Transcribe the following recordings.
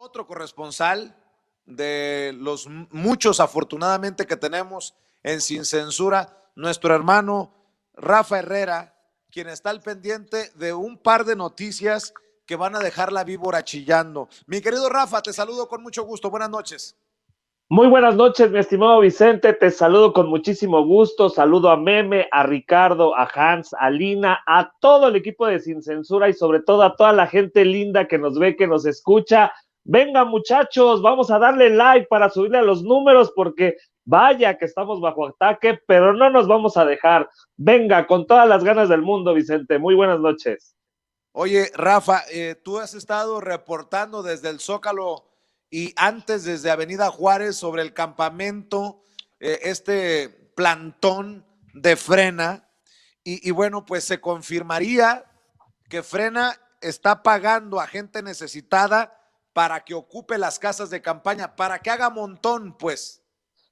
Otro corresponsal de los muchos afortunadamente que tenemos en Sin Censura, nuestro hermano Rafa Herrera, quien está al pendiente de un par de noticias que van a dejar la víbora chillando. Mi querido Rafa, te saludo con mucho gusto. Buenas noches. Muy buenas noches, mi estimado Vicente. Te saludo con muchísimo gusto. Saludo a Meme, a Ricardo, a Hans, a Lina, a todo el equipo de Sin Censura y sobre todo a toda la gente linda que nos ve, que nos escucha. Venga, muchachos, vamos a darle like para subirle a los números porque vaya que estamos bajo ataque, pero no nos vamos a dejar. Venga, con todas las ganas del mundo, Vicente. Muy buenas noches. Oye, Rafa, tú has estado reportando desde el Zócalo y antes desde Avenida Juárez sobre el campamento, este plantón de Frena. Y bueno, pues se confirmaría que Frena está pagando a gente necesitada para que ocupe las casas de campaña, para que haga montón, pues.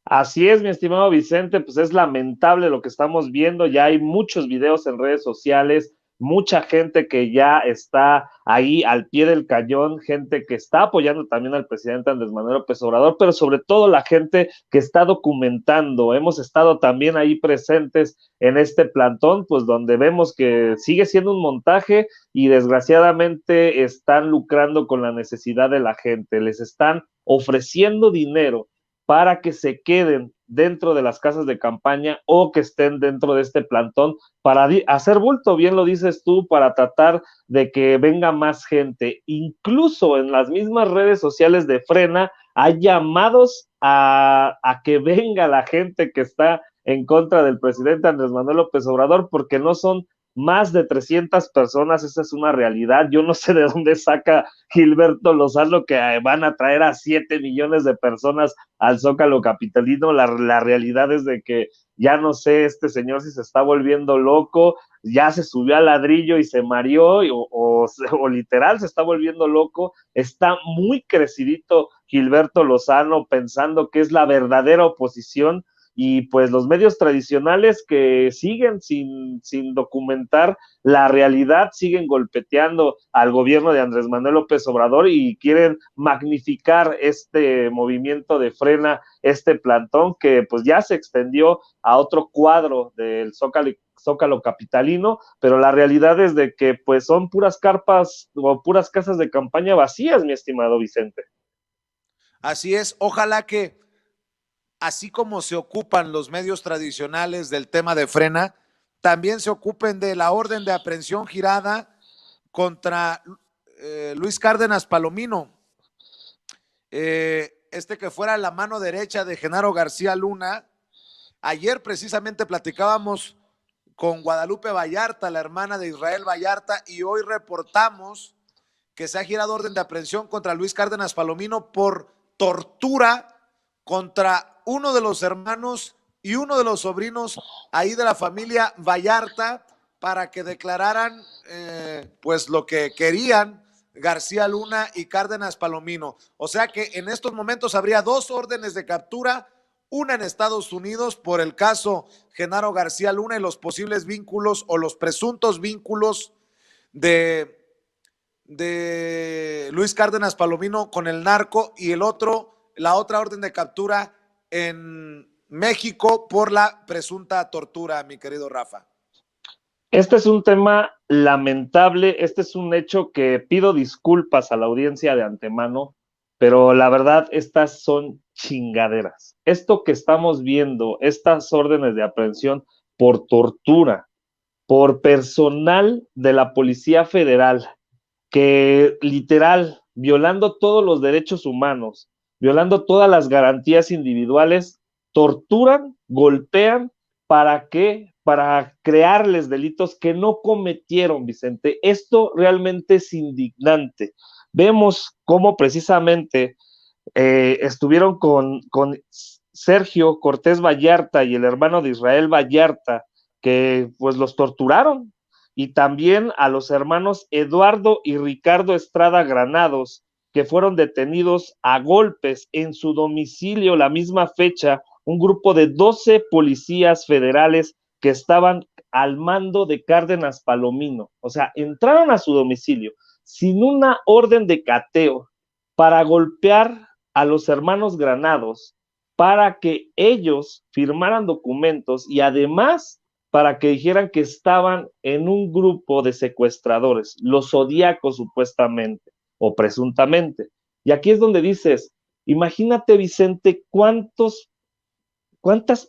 Así es, mi estimado Vicente, pues es lamentable lo que estamos viendo, ya hay muchos videos en redes sociales, mucha gente que ya está ahí al pie del cañón, gente que está apoyando también al presidente Andrés Manuel López Obrador, pero sobre todo la gente que está documentando. Hemos estado también ahí presentes en este plantón, pues donde vemos que sigue siendo un montaje y desgraciadamente están lucrando con la necesidad de la gente, les están ofreciendo dinero para que se queden dentro de las casas de campaña o que estén dentro de este plantón para hacer bulto, bien lo dices tú, para tratar de que venga más gente. Incluso en las mismas redes sociales de Frena hay llamados a que venga la gente que está en contra del presidente Andrés Manuel López Obrador porque no son más de 300 personas, esa es una realidad. Yo no sé de dónde saca Gilberto Lozano que van a traer a 7 millones de personas al Zócalo capitalino. La realidad es de que ya no sé este señor si se está volviendo loco, ya se subió al ladrillo y se mareó o literal se está volviendo loco. Está muy crecidito Gilberto Lozano pensando que es la verdadera oposición y pues los medios tradicionales que siguen sin documentar la realidad, siguen golpeteando al gobierno de Andrés Manuel López Obrador y quieren magnificar este movimiento de Frena, este plantón que pues ya se extendió a otro cuadro del Zócalo capitalino, pero la realidad es de que pues son puras carpas o puras casas de campaña vacías, mi estimado Vicente. Así es, ojalá que así como se ocupan los medios tradicionales del tema de Frena, también se ocupen de la orden de aprehensión girada contra Luis Cárdenas Palomino, este que fuera la mano derecha de Genaro García Luna. Ayer precisamente platicábamos con Guadalupe Vallarta, la hermana de Israel Vallarta, y hoy reportamos que se ha girado orden de aprehensión contra Luis Cárdenas Palomino por tortura contra uno de los hermanos y uno de los sobrinos ahí de la familia Vallarta para que declararan pues lo que querían García Luna y Cárdenas Palomino. O sea que en estos momentos habría dos órdenes de captura, una en Estados Unidos por el caso Genaro García Luna y los posibles vínculos o los presuntos vínculos de Luis Cárdenas Palomino con el narco, y la otra orden de captura en México por la presunta tortura, mi querido Rafa. Este es un tema lamentable, este es un hecho que pido disculpas a la audiencia de antemano, pero la verdad, estas son chingaderas. Esto que estamos viendo, estas órdenes de aprehensión por tortura, por personal de la Policía Federal, que literal, violando todos los derechos humanos, violando todas las garantías individuales, torturan, golpean, ¿para qué? Para crearles delitos que no cometieron, Vicente. Esto realmente es indignante. Vemos cómo precisamente estuvieron con Sergio Cortés Vallarta y el hermano de Israel Vallarta, que pues los torturaron, y también a los hermanos Eduardo y Ricardo Estrada Granados, que fueron detenidos a golpes en su domicilio la misma fecha, un grupo de 12 policías federales que estaban al mando de Cárdenas Palomino. O sea, entraron a su domicilio sin una orden de cateo, para golpear a los hermanos Granados, para que ellos firmaran documentos y además para que dijeran que estaban en un grupo de secuestradores, los zodíacos supuestamente o presuntamente. Y aquí es donde dices, imagínate, Vicente, cuántas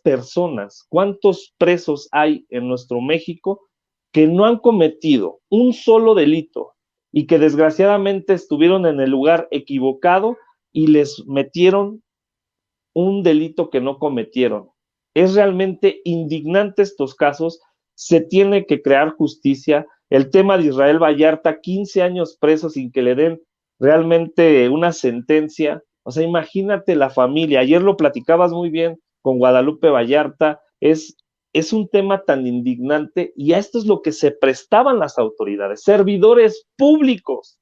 personas, cuántos presos hay en nuestro México que no han cometido un solo delito y que desgraciadamente estuvieron en el lugar equivocado y les metieron un delito que no cometieron. Es realmente indignante estos casos, se tiene que crear justicia. El tema de Israel Vallarta, 15 años preso sin que le den realmente una sentencia. O sea, imagínate la familia. Ayer lo platicabas muy bien con Guadalupe Vallarta. Es un tema tan indignante y a esto es lo que se prestaban las autoridades, servidores públicos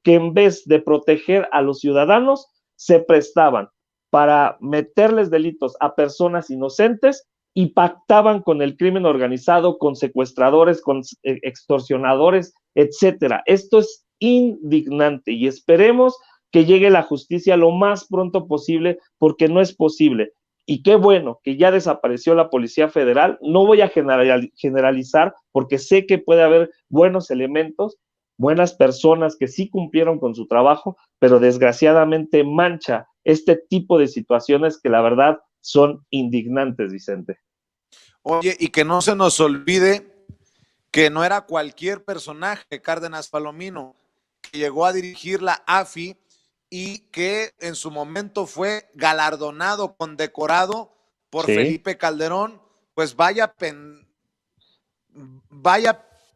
que en vez de proteger a los ciudadanos, se prestaban para meterles delitos a personas inocentes y pactaban con el crimen organizado, con secuestradores, con extorsionadores, etcétera. Esto es indignante y esperemos que llegue la justicia lo más pronto posible, porque no es posible. Y qué bueno que ya desapareció la Policía Federal. No voy a generalizar porque sé que puede haber buenos elementos, buenas personas que sí cumplieron con su trabajo, pero desgraciadamente mancha este tipo de situaciones que la verdad son indignantes, Vicente. Oye, y que no se nos olvide que no era cualquier personaje, Cárdenas Palomino, que llegó a dirigir la AFI y que en su momento fue galardonado, condecorado por Sí, Felipe Calderón. Pues vaya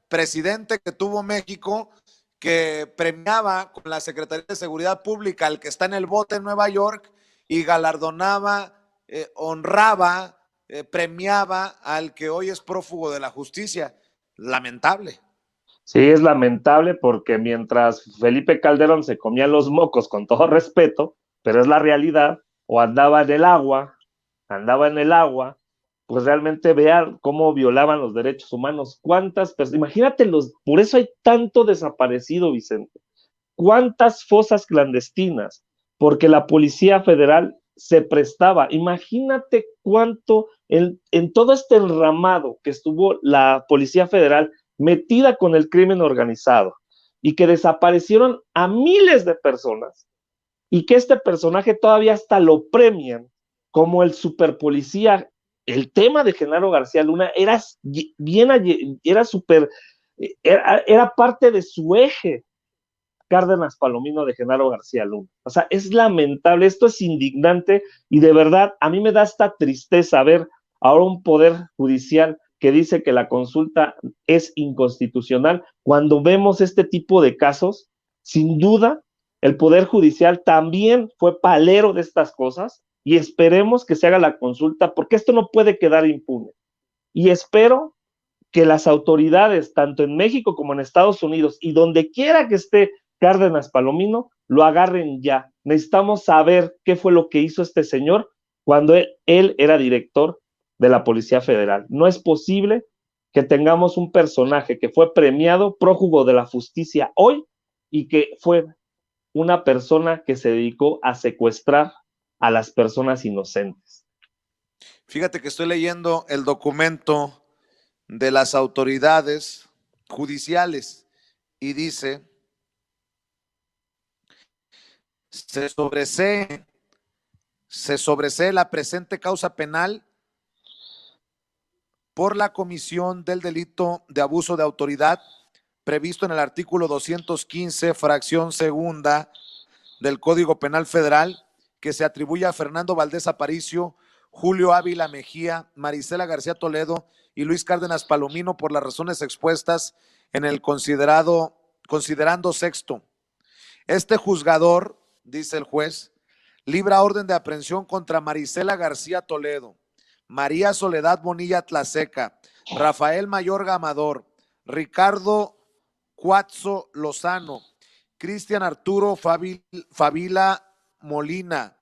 presidente que tuvo México, que premiaba con la Secretaría de Seguridad Pública al que está en el bote en Nueva York y galardonaba, honraba, premiaba al que hoy es prófugo de la justicia. Lamentable. sí, es lamentable porque mientras Felipe Calderón se comía los mocos con todo respeto, pero es la realidad, o andaba en el agua, pues realmente vean cómo violaban los derechos humanos. ¿Cuántas personas? Imagínate por eso hay tanto desaparecido, Vicente. ¿Cuántas fosas clandestinas? Porque la Policía Federal se prestaba. Imagínate cuánto en todo este enramado que estuvo la Policía Federal metida con el crimen organizado y que desaparecieron a miles de personas y que este personaje todavía hasta lo premian como el superpolicía. El tema de Genaro García Luna era súper, era parte de su eje Cárdenas Palomino de Genaro García Luna. O sea, es lamentable, esto es indignante y de verdad a mí me da esta tristeza ver ahora un poder judicial que dice que la consulta es inconstitucional. Cuando vemos este tipo de casos, sin duda, el poder judicial también fue palero de estas cosas y esperemos que se haga la consulta porque esto no puede quedar impune. Y espero que las autoridades, tanto en México como en Estados Unidos, y donde quiera que esté Cárdenas Palomino, lo agarren ya. Necesitamos saber qué fue lo que hizo este señor cuando él era director de la Policía Federal. No es posible que tengamos un personaje que fue premiado, prófugo de la justicia hoy, y que fue una persona que se dedicó a secuestrar a las personas inocentes. Fíjate que estoy leyendo el documento de las autoridades judiciales y dice, se sobresee, se sobresee la presente causa penal por la comisión del delito de abuso de autoridad previsto en el artículo 215, fracción segunda del Código Penal Federal, que se atribuye a Fernando Valdés Aparicio, Julio Ávila Mejía, Marisela García Toledo y Luis Cárdenas Palomino por las razones expuestas en el considerando sexto. Este juzgador, dice el juez, libra orden de aprehensión contra Marisela García Toledo, María Soledad Bonilla Tlaseca, Rafael Mayorga Amador, Ricardo Cuatzo Lozano, Cristian Arturo Favila Molina,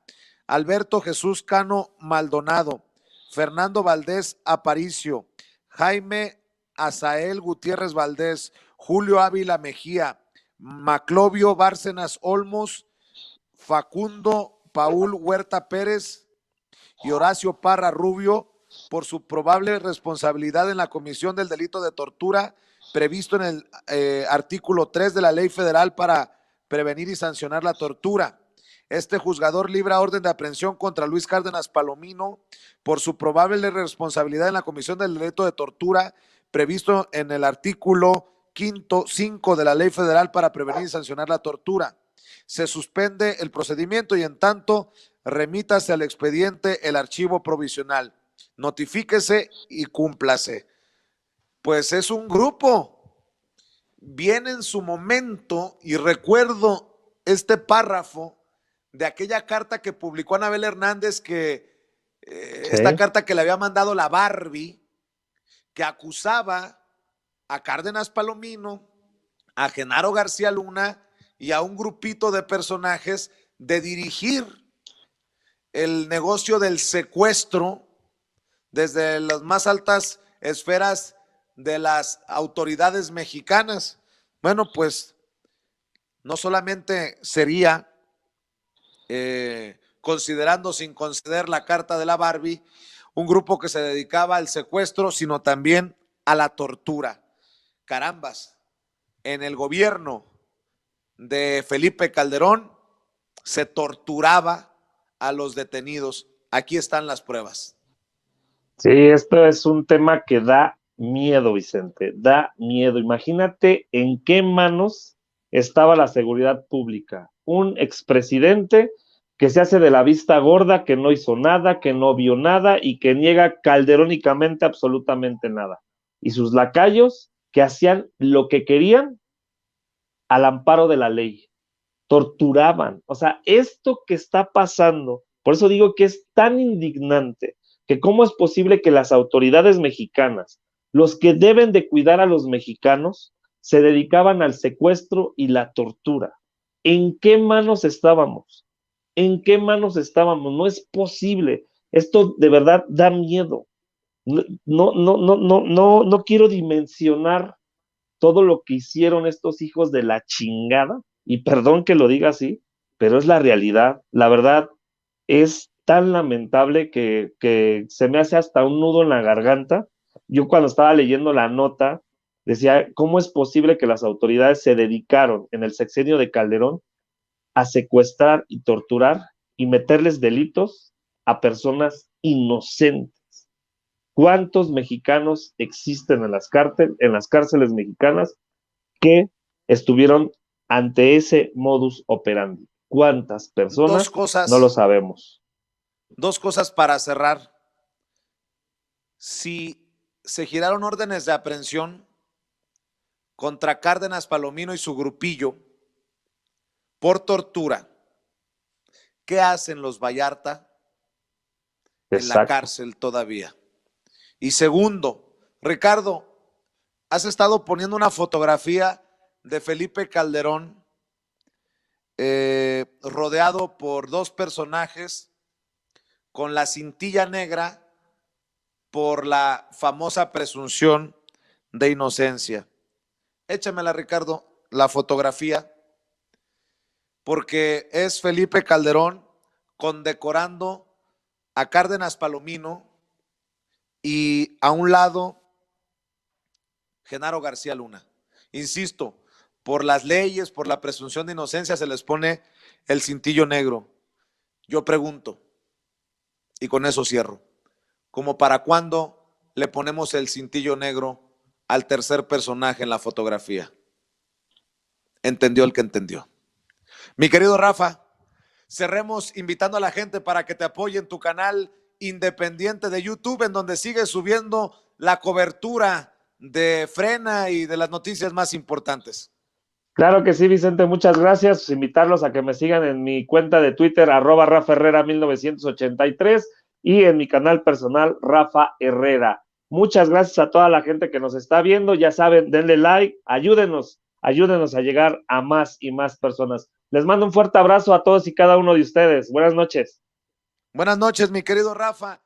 Alberto Jesús Cano Maldonado, Fernando Valdés Aparicio, Jaime Azael Gutiérrez Valdés, Julio Ávila Mejía, Maclovio Bárcenas Olmos, Facundo Paul Huerta Pérez y Horacio Parra Rubio por su probable responsabilidad en la comisión del delito de tortura previsto en el artículo 3 de la Ley Federal para prevenir y sancionar la tortura. Este juzgador libra orden de aprehensión contra Luis Cárdenas Palomino por su probable responsabilidad en la comisión del delito de tortura previsto en el artículo 5 de la Ley Federal para prevenir y sancionar la tortura. Se suspende el procedimiento y en tanto remítase al expediente el archivo provisional. Notifíquese y cúmplase. Pues es un grupo. Viene en su momento y recuerdo este párrafo de aquella carta que publicó Anabel Hernández, esta carta que le había mandado la Barbie, que acusaba a Cárdenas Palomino, a Genaro García Luna y a un grupito de personajes de dirigir el negocio del secuestro desde las más altas esferas de las autoridades mexicanas. Bueno, pues no solamente sería considerando sin conceder la carta de la Barbie, un grupo que se dedicaba al secuestro, sino también a la tortura. Carambas, en el gobierno de Felipe Calderón se torturaba a los detenidos. Aquí están las pruebas. Sí, esto es un tema que da miedo, Vicente, da miedo. Imagínate en qué manos estaba la seguridad pública. Un expresidente que se hace de la vista gorda, que no hizo nada, que no vio nada y que niega calderónicamente absolutamente nada. Y sus lacayos que hacían lo que querían al amparo de la ley. Torturaban. O sea, esto que está pasando, por eso digo que es tan indignante, que cómo es posible que las autoridades mexicanas, los que deben de cuidar a los mexicanos, se dedicaban al secuestro y la tortura. ¿En qué manos estábamos? ¿En qué manos estábamos? No es posible. Esto de verdad da miedo. No quiero dimensionar todo lo que hicieron estos hijos de la chingada, y perdón que lo diga así, pero es la realidad. La verdad es tan lamentable que se me hace hasta un nudo en la garganta. Yo cuando estaba leyendo la nota decía, ¿cómo es posible que las autoridades se dedicaron en el sexenio de Calderón a secuestrar y torturar y meterles delitos a personas inocentes? ¿Cuántos mexicanos existen en las cárceles mexicanas que estuvieron ante ese modus operandi? ¿Cuántas personas? No lo sabemos. Dos cosas para cerrar. Si se giraron órdenes de aprehensión contra Cárdenas Palomino y su grupillo por tortura, ¿qué hacen los Vallarta en la cárcel todavía? Y segundo, Ricardo, has estado poniendo una fotografía de Felipe Calderón rodeado por dos personajes con la cintilla negra por la famosa presunción de inocencia. Échamela, Ricardo, la fotografía, porque es Felipe Calderón condecorando a Cárdenas Palomino y a un lado Genaro García Luna. Insisto, por las leyes, por la presunción de inocencia se les pone el cintillo negro. Yo pregunto, y con eso cierro, ¿cómo para cuándo le ponemos el cintillo negro al tercer personaje en la fotografía? Entendió el que entendió. Mi querido Rafa, cerremos invitando a la gente para que te apoye en tu canal independiente de YouTube, en donde sigues subiendo la cobertura de Frena y de las noticias más importantes. Claro que sí, Vicente, muchas gracias. Invitarlos a que me sigan en mi cuenta de Twitter, @RafaHerrera1983, y en mi canal personal, Rafa Herrera. Muchas gracias a toda la gente que nos está viendo. Ya saben, denle like, ayúdenos a llegar a más y más personas. Les mando un fuerte abrazo a todos y cada uno de ustedes. Buenas noches. Buenas noches, mi querido Rafa.